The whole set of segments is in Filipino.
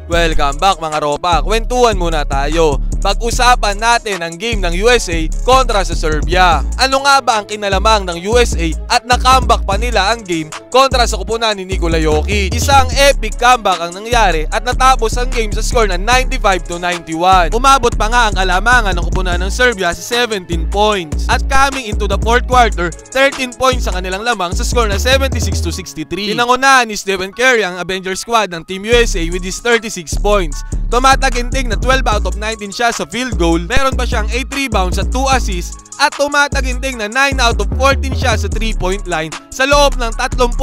Welcome back mga ropa, kwentuhan muna tayo. Pag-usapan natin ang game ng USA kontra sa Serbia. Ano nga ba ang kinalamang ng USA at na-comeback pa nila ang game kontra sa kupunan ni Nikola Jokic? Isang epic comeback ang nangyari at natapos ang game sa score na 95-91. Umabot pa nga ang kalamangan ng kupunan ng Serbia sa 17 points. At coming into the fourth quarter, 13 points ang kanilang lamang sa score na 76-63. Pinangunahan ni Stephen Curry ang Avenger squad ng Team USA with his 36 points. Tumataginting na 12 out of 19 shots sa field goal, meron pa siyang 8 rebounds at 2 assists, at tumataginting na 9 out of 14 shots sa 3-point line sa loob ng 33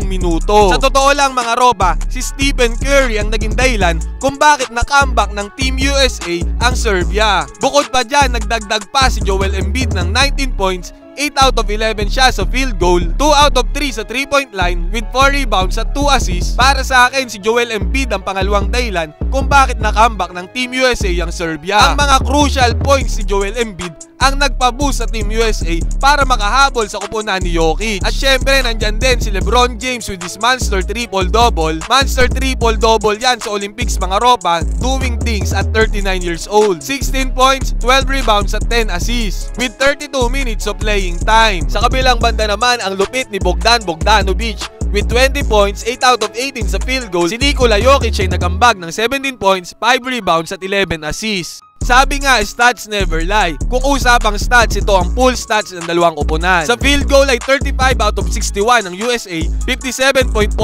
minuto. Sa totoo lang mga ropa, si Stephen Curry ang naging dahilan kung bakit na-comeback ng Team USA ang Serbia. Bukod pa dyan, nagdagdag pa si Joel Embiid ng 19 points, 8 out of 11 shots sa field goal, 2 out of 3 sa 3-point line with 4 rebounds at 2 assists. Para sa akin, si Joel Embiid ang pangalawang dahilan kung bakit na-comeback ng Team USA ang Serbia. Ang mga crucial points ni Joel Embiid ang nagpa-boost sa Team USA para makahabol sa kupunan ni Jokic. At syempre, nandyan din si LeBron James with his monster triple-double. Monster triple-double yan sa Olympics mga ropa, doing things at 39 years old. 16 points, 12 rebounds at 10 assists with 32 minutes of playing time. Sa kabilang banda naman, ang lupit ni Bogdan Bogdanovic with 20 points, 8 out of 18 sa field goal. Si Nikola Jokic ay nagambag ng 17 points, 5 rebounds at 11 assists. Sabi nga, stats never lie. Kung usapang stats, ito ang full stats ng dalawang koponan. Sa field goal ay 35 out of 61 ng USA, 57.4%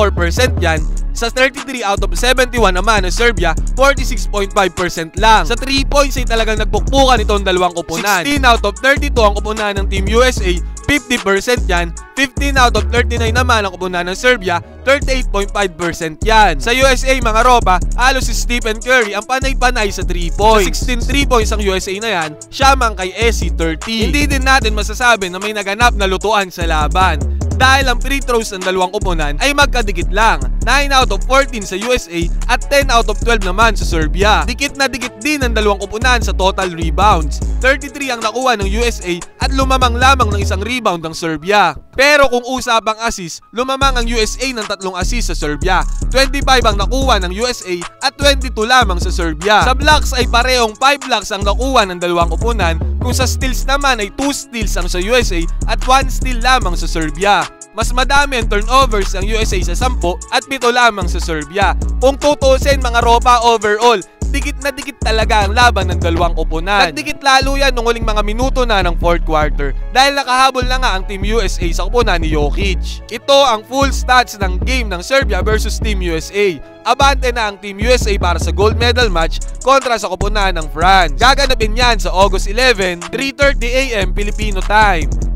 yan. Sa 33 out of 71 naman ng Serbia, 46.5% lang. Sa 3 points ay talagang nagpukpukan itong dalawang koponan. 16 out of 32 ang koponan ng Team USA, 50% yan. 15 out of 39 naman ang koponan ng Serbia, 38.5% yan. Sa USA mga ropa, halos si Stephen Curry ang panay-panay sa 3 points. Sa 16 3 points ang USA na yan, siya man kay SC 30. Hindi din natin masasabi na may naganap na lutuan sa laban, dahil ang free throws ng dalawang koponan ay magkadikit lang, 9 out of 14 sa USA at 10 out of 12 naman sa Serbia. Dikit na dikit din ang dalawang koponan sa total rebounds, 33 ang nakuha ng USA at lumamang lamang ng isang rebound ng Serbia. Pero kung usapang assist, lumamang ang USA ng 3 assist sa Serbia, 25 ang nakuha ng USA at 22 lamang sa Serbia. Sa blocks ay parehong 5 blocks ang nakuha ng dalawang koponan, kung sa steals naman ay 2 steals ang sa USA at 1 steal lamang sa Serbia. Mas madami ang turnovers ng USA sa 10 at 7 lamang sa Serbia. Kung tutusin mga ropa overall, dikit na dikit talaga ang laban ng dalawang koponan. Nagdikit lalo yan nung huling mga minuto na ng fourth quarter dahil nakahabol na nga ang Team USA sa koponan ni Jokic. Ito ang full stats ng game ng Serbia versus Team USA. Abante na ang Team USA para sa gold medal match kontra sa koponan ng France. Gaganapin yan sa August 11, 3:30 AM Filipino time.